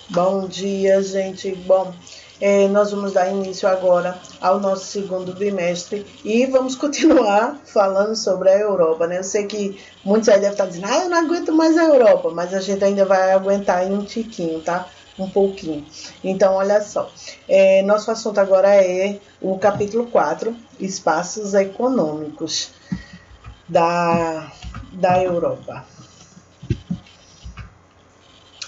Bom dia, gente. Bom, nós vamos dar início agora ao nosso segundo bimestre e vamos continuar falando sobre a Europa, né? Eu sei que muitos aí devem estar dizendo, eu não aguento mais a Europa, mas a gente ainda vai aguentar aí um tiquinho, tá? Um pouquinho. Então, olha só. Nosso assunto agora é o capítulo 4, Espaços Econômicos da Europa.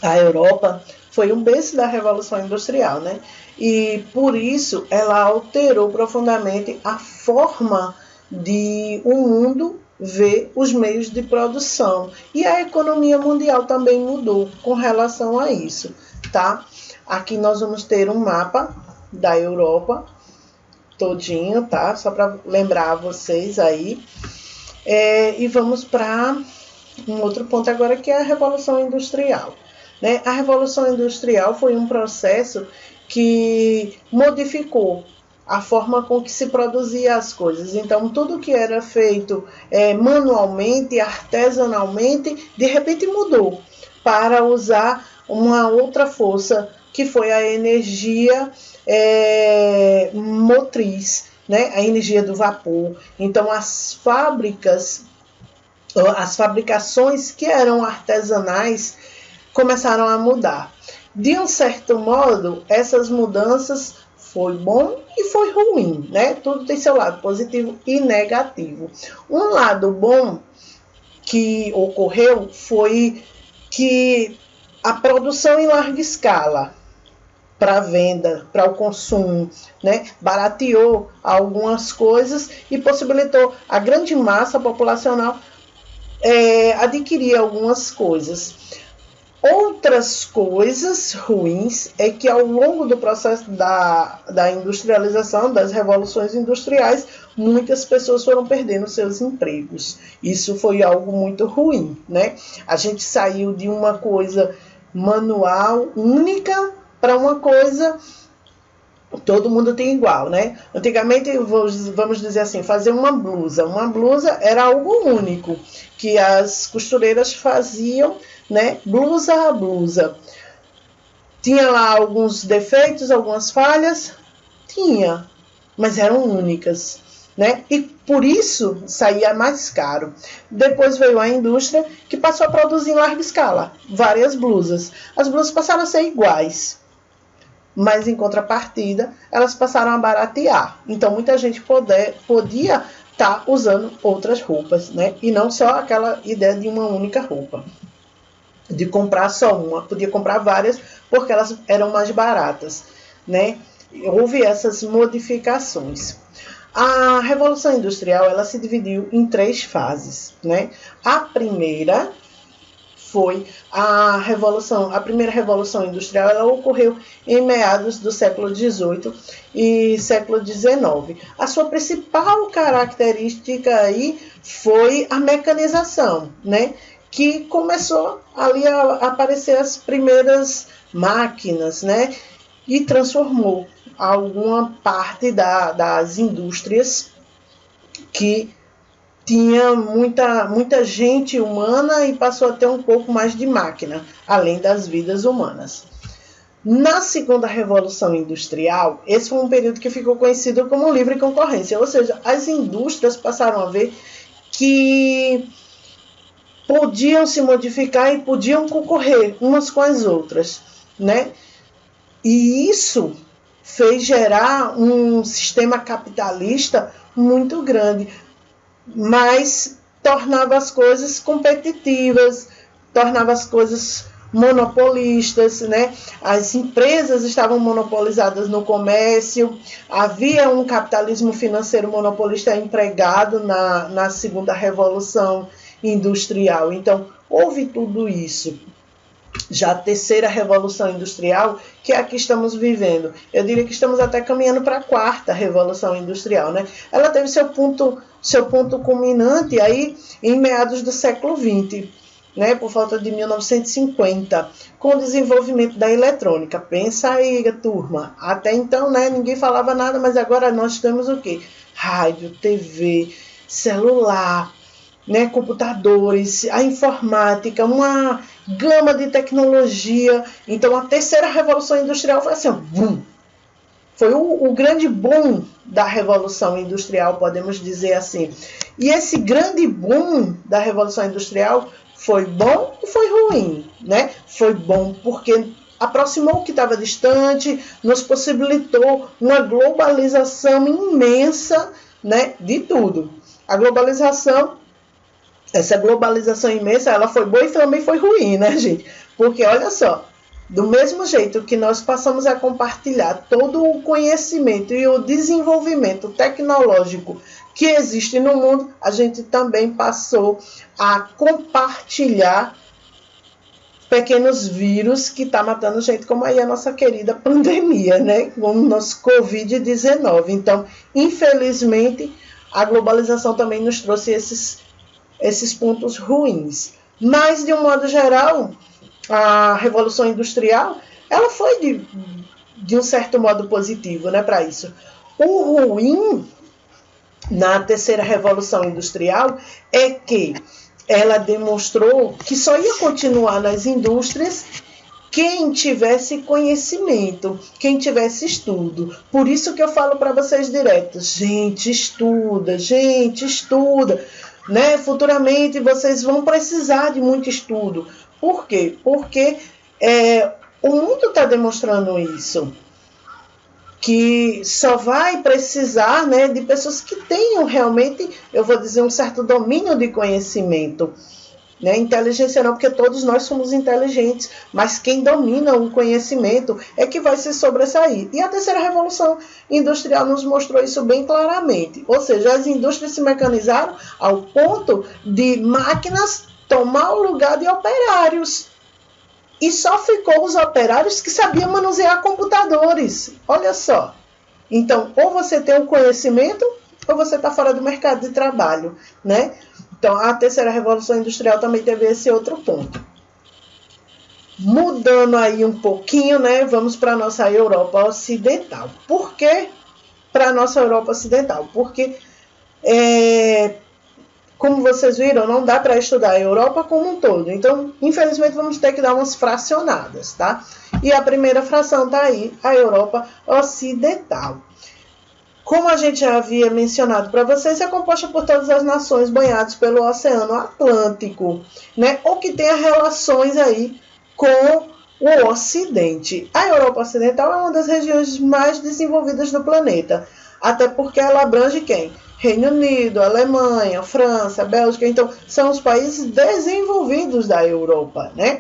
A Europa foi um berço da Revolução Industrial, né? E por isso ela alterou profundamente a forma de o mundo ver os meios de produção. E a economia mundial também mudou com relação a isso, tá? Aqui nós vamos ter um mapa da Europa todinho, tá? Só para lembrar vocês aí. E vamos para um outro ponto agora, que é a Revolução Industrial. Né? A Revolução Industrial foi um processo que modificou a forma com que se produzia as coisas. Então, tudo que era feito manualmente, artesanalmente, de repente mudou para usar uma outra força, que foi a energia motriz, né? A energia do vapor. Então, as fabricações que eram artesanais começaram a mudar. De um certo modo, essas mudanças foi bom e foi ruim, né? Tudo tem seu lado positivo e negativo. Um lado bom que ocorreu foi que a produção em larga escala para venda, para o consumo, né? Barateou algumas coisas e possibilitou a grande massa populacional adquirir algumas coisas. Outras coisas ruins é que ao longo do processo da industrialização, das revoluções industriais, muitas pessoas foram perdendo seus empregos. Isso foi algo muito ruim, né? A gente saiu de uma coisa manual, única, para uma coisa todo mundo tem igual, né? Antigamente, vamos dizer assim, fazer uma blusa era algo único, que as costureiras faziam, né, blusa a blusa. Tinha lá alguns defeitos, algumas falhas? Tinha, mas eram únicas, né? E por isso saía mais caro. Depois veio a indústria, que passou a produzir em larga escala várias blusas. As blusas passaram a ser iguais, mas em contrapartida elas passaram a baratear. Então muita gente podia estar usando outras roupas, né? E não só aquela ideia de uma única roupa, de comprar só uma, podia comprar várias porque elas eram mais baratas, né? Houve essas modificações. A Revolução Industrial, ela se dividiu em 3 fases, né? A primeira foi a primeira revolução industrial. Ela ocorreu em meados do século XVIII e século XIX. A sua principal característica aí foi a mecanização, né? Que começou ali a aparecer as primeiras máquinas, né? E transformou alguma parte das indústrias que tinha muita gente humana e passou a ter um pouco mais de máquina, além das vidas humanas. Na segunda revolução industrial, esse foi um período que ficou conhecido como livre concorrência, ou seja, as indústrias passaram a ver que podiam se modificar e podiam concorrer umas com as outras, né? E isso fez gerar um sistema capitalista muito grande, mas tornava as coisas competitivas, tornava as coisas monopolistas, né? As empresas estavam monopolizadas no comércio, havia um capitalismo financeiro monopolista empregado na segunda revolução industrial. Então, houve tudo isso. Já a terceira revolução industrial, que é a que estamos vivendo, eu diria que estamos até caminhando para a quarta revolução industrial, né? Ela teve seu ponto culminante aí em meados do século XX, né? Por volta de 1950, com o desenvolvimento da eletrônica. Pensa aí, turma, até então, né, ninguém falava nada, mas agora nós temos o quê? Rádio, TV, celular, né, computadores, a informática, uma gama de tecnologia. Então, a terceira revolução industrial foi assim, boom. Foi o grande boom da Revolução Industrial, podemos dizer assim. E esse grande boom da Revolução Industrial foi bom e foi ruim, né? Foi bom porque aproximou o que estava distante, nos possibilitou uma globalização imensa, né, de tudo. A globalização, essa globalização imensa, ela foi boa e também foi ruim, né, gente? Porque, olha só, do mesmo jeito que nós passamos a compartilhar todo o conhecimento e o desenvolvimento tecnológico que existe no mundo, a gente também passou a compartilhar pequenos vírus que está matando gente, como aí a nossa querida pandemia, né? Como o nosso Covid-19. Então, infelizmente, a globalização também nos trouxe esses pontos ruins. Mas, de um modo geral, a Revolução Industrial, ela foi de um certo modo positivo, né, para isso. O ruim na terceira Revolução Industrial é que ela demonstrou que só ia continuar nas indústrias quem tivesse conhecimento, quem tivesse estudo. Por isso que eu falo para vocês direto, gente, estuda, né? Futuramente vocês vão precisar de muito estudo. Por quê? Porque o mundo está demonstrando isso, que só vai precisar, né, de pessoas que tenham realmente, eu vou dizer, um certo domínio de conhecimento. Né? Inteligência não, porque todos nós somos inteligentes, mas quem domina o conhecimento é que vai se sobressair. E a terceira revolução industrial nos mostrou isso bem claramente. Ou seja, as indústrias se mecanizaram ao ponto de máquinas tomar o lugar de operários. E só ficou os operários que sabiam manusear computadores. Olha só. Então, ou você tem um conhecimento, ou você está fora do mercado de trabalho, né? Então, a terceira revolução industrial também teve esse outro ponto. Mudando aí um pouquinho, né? Vamos para a nossa Europa Ocidental. Por que para a nossa Europa Ocidental? Porque, como vocês viram, não dá para estudar a Europa como um todo. Então, infelizmente, vamos ter que dar umas fracionadas, tá? E a primeira fração está aí, a Europa Ocidental. Como a gente já havia mencionado para vocês, é composta por todas as nações banhadas pelo Oceano Atlântico, né? Ou que tenha relações aí com o Ocidente. A Europa Ocidental é uma das regiões mais desenvolvidas do planeta, até porque ela abrange quem? Reino Unido, Alemanha, França, Bélgica. Então, são os países desenvolvidos da Europa, né?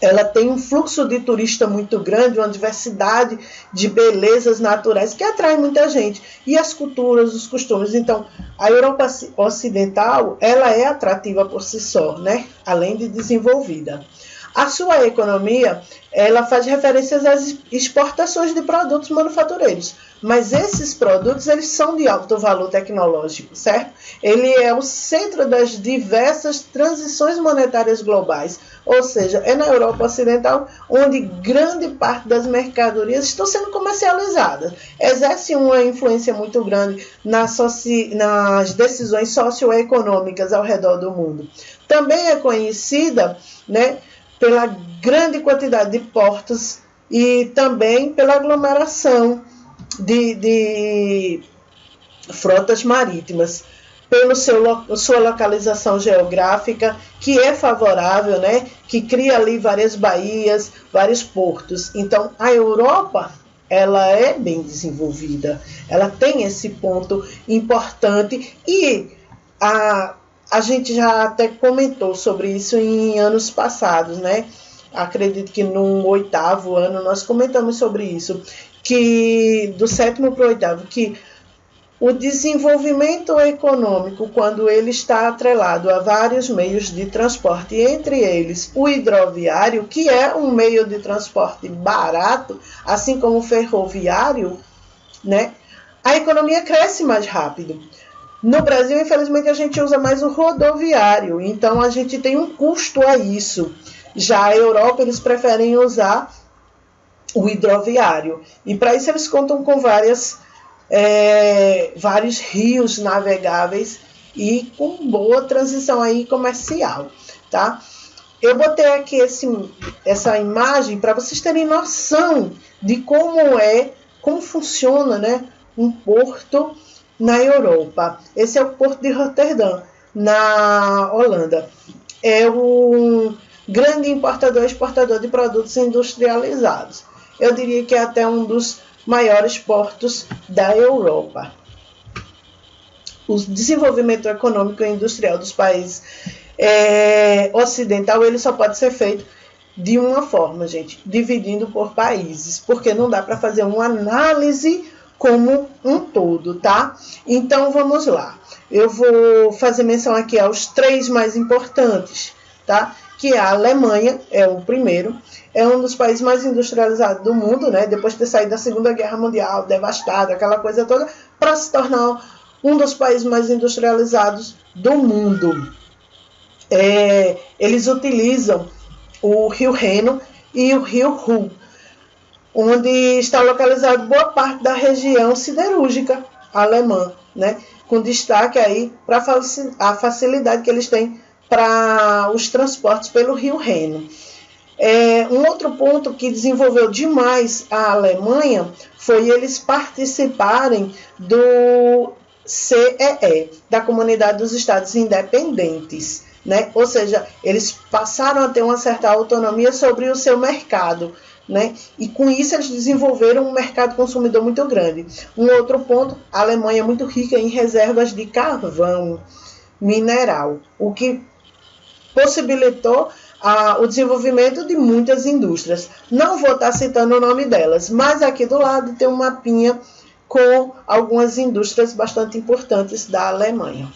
Ela tem um fluxo de turista muito grande, uma diversidade de belezas naturais que atrai muita gente. E as culturas, os costumes. Então, a Europa Ocidental, ela é atrativa por si só, né? Além de desenvolvida. A sua economia, ela faz referências às exportações de produtos manufatureiros. Mas esses produtos, eles são de alto valor tecnológico, certo? Ele é o centro das diversas transições monetárias globais. Ou seja, é na Europa Ocidental onde grande parte das mercadorias estão sendo comercializadas. Exerce uma influência muito grande nas decisões socioeconômicas ao redor do mundo. Também é conhecida, né, pela grande quantidade de portos e também pela aglomeração de frotas marítimas, pela sua localização geográfica, que é favorável, né? Que cria ali várias baías, vários portos. Então, a Europa, ela é bem desenvolvida, ela tem esse ponto importante e a gente já até comentou sobre isso em anos passados, né? Acredito que no 8º ano nós comentamos sobre isso, que do 7º para o 8º, que o desenvolvimento econômico, quando ele está atrelado a vários meios de transporte, entre eles o hidroviário, que é um meio de transporte barato, assim como o ferroviário, né? A economia cresce mais rápido. No Brasil, infelizmente, a gente usa mais o rodoviário, então a gente tem um custo a isso. Já a Europa, eles preferem usar o hidroviário. E para isso eles contam com vários rios navegáveis e com boa transição aí comercial, tá? Eu botei aqui essa imagem para vocês terem noção de como funciona, né, um porto na Europa. Esse é o Porto de Roterdã, na Holanda. É um grande importador e exportador de produtos industrializados. Eu diria que é até um dos maiores portos da Europa. O desenvolvimento econômico e industrial dos países ocidental, ele só pode ser feito de uma forma, gente, dividindo por países, porque não dá para fazer uma análise como um todo, tá? Então, vamos lá. Eu vou fazer menção aqui aos 3 mais importantes, tá? Que a Alemanha é o primeiro, é um dos países mais industrializados do mundo, né? Depois de ter saído da Segunda Guerra Mundial, devastado, aquela coisa toda, para se tornar um dos países mais industrializados do mundo. Eles utilizam o Rio Reno e o Rio Ruhr, onde está localizado boa parte da região siderúrgica alemã, né? Com destaque aí para a facilidade que eles têm para os transportes pelo Rio Reno. Um outro ponto que desenvolveu demais a Alemanha foi eles participarem do CEE, da Comunidade dos Estados Independentes, né? Ou seja, eles passaram a ter uma certa autonomia sobre o seu mercado, né? E com isso eles desenvolveram um mercado consumidor muito grande. Um outro ponto, a Alemanha é muito rica em reservas de carvão mineral, o que possibilitou o desenvolvimento de muitas indústrias. Não vou estar citando o nome delas, mas aqui do lado tem um mapinha com algumas indústrias bastante importantes da Alemanha.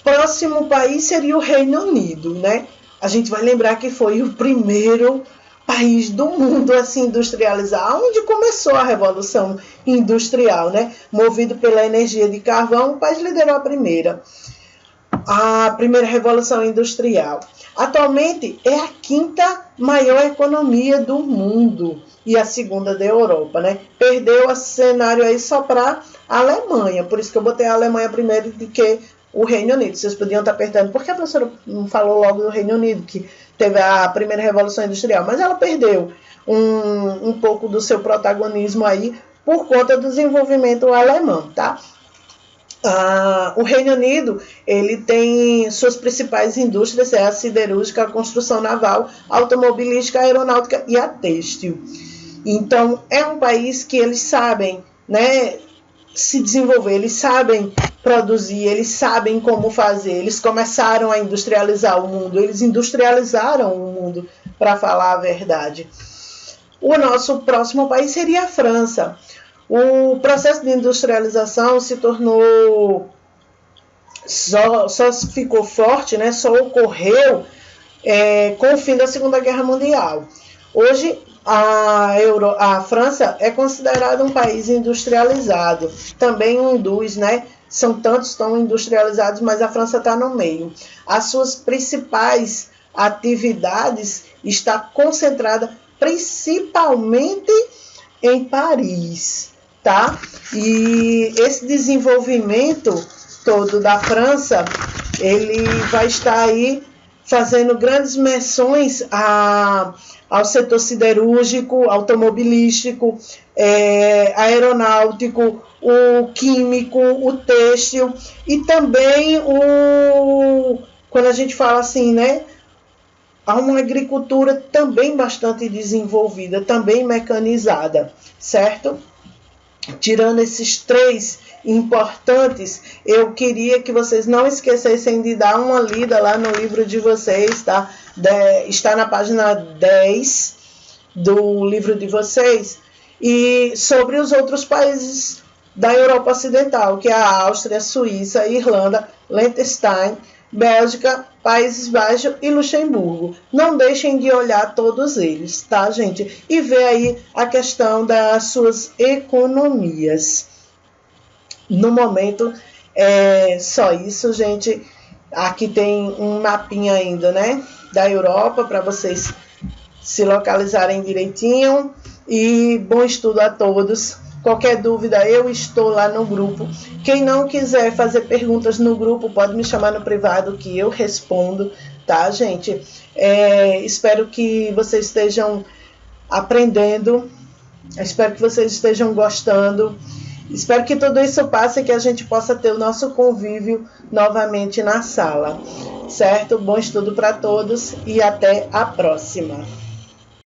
Próximo país seria o Reino Unido, né? A gente vai lembrar que foi o primeiro país do mundo a se industrializar, onde começou a Revolução Industrial, né? Movido pela energia de carvão, o país liderou a primeira Revolução Industrial. Atualmente é a 5ª maior economia do mundo e a 2ª da Europa, né? Perdeu o cenário aí só para a Alemanha, por isso que eu botei a Alemanha primeiro do que o Reino Unido. Vocês podiam estar perguntando por que a professora não falou logo do Reino Unido, que teve a primeira Revolução Industrial, mas ela perdeu um pouco do seu protagonismo aí por conta do desenvolvimento alemão, tá? O Reino Unido, ele tem suas principais indústrias, a siderúrgica, a construção naval, a automobilística, a aeronáutica e a têxtil. Então, é um país que eles sabem, né, se desenvolver, eles sabem produzir, eles sabem como fazer, eles começaram a industrializar o mundo, eles industrializaram o mundo, para falar a verdade. O nosso próximo país seria a França. O processo de industrialização se tornou, só ficou forte, né, só ocorreu com o fim da Segunda Guerra Mundial. Hoje, a França é considerada um país industrializado, também um dos, né, são tantos tão industrializados, mas a França está no meio. As suas principais atividades estão concentradas principalmente em Paris, tá? E esse desenvolvimento todo da França, ele vai estar aí fazendo grandes menções ao setor siderúrgico, automobilístico, aeronáutico, o químico, o têxtil e também quando a gente fala assim, né, há uma agricultura também bastante desenvolvida, também mecanizada, certo? Tirando esses 3 importantes, eu queria que vocês não esquecessem de dar uma lida lá no livro de vocês, tá? Está na página 10 do livro de vocês, e sobre os outros países da Europa Ocidental, que é a Áustria, Suíça, Irlanda, Liechtenstein, Bélgica, Países Baixos e Luxemburgo. Não deixem de olhar todos eles, tá, gente? E ver aí a questão das suas economias. No momento, só isso, gente. Aqui tem um mapinha ainda, né, da Europa, para vocês se localizarem direitinho. E bom estudo a todos. Qualquer dúvida, eu estou lá no grupo. Quem não quiser fazer perguntas no grupo, pode me chamar no privado que eu respondo, tá, gente? Espero que vocês estejam aprendendo, espero que vocês estejam gostando, espero que tudo isso passe e que a gente possa ter o nosso convívio novamente na sala, certo? Bom estudo para todos e até a próxima.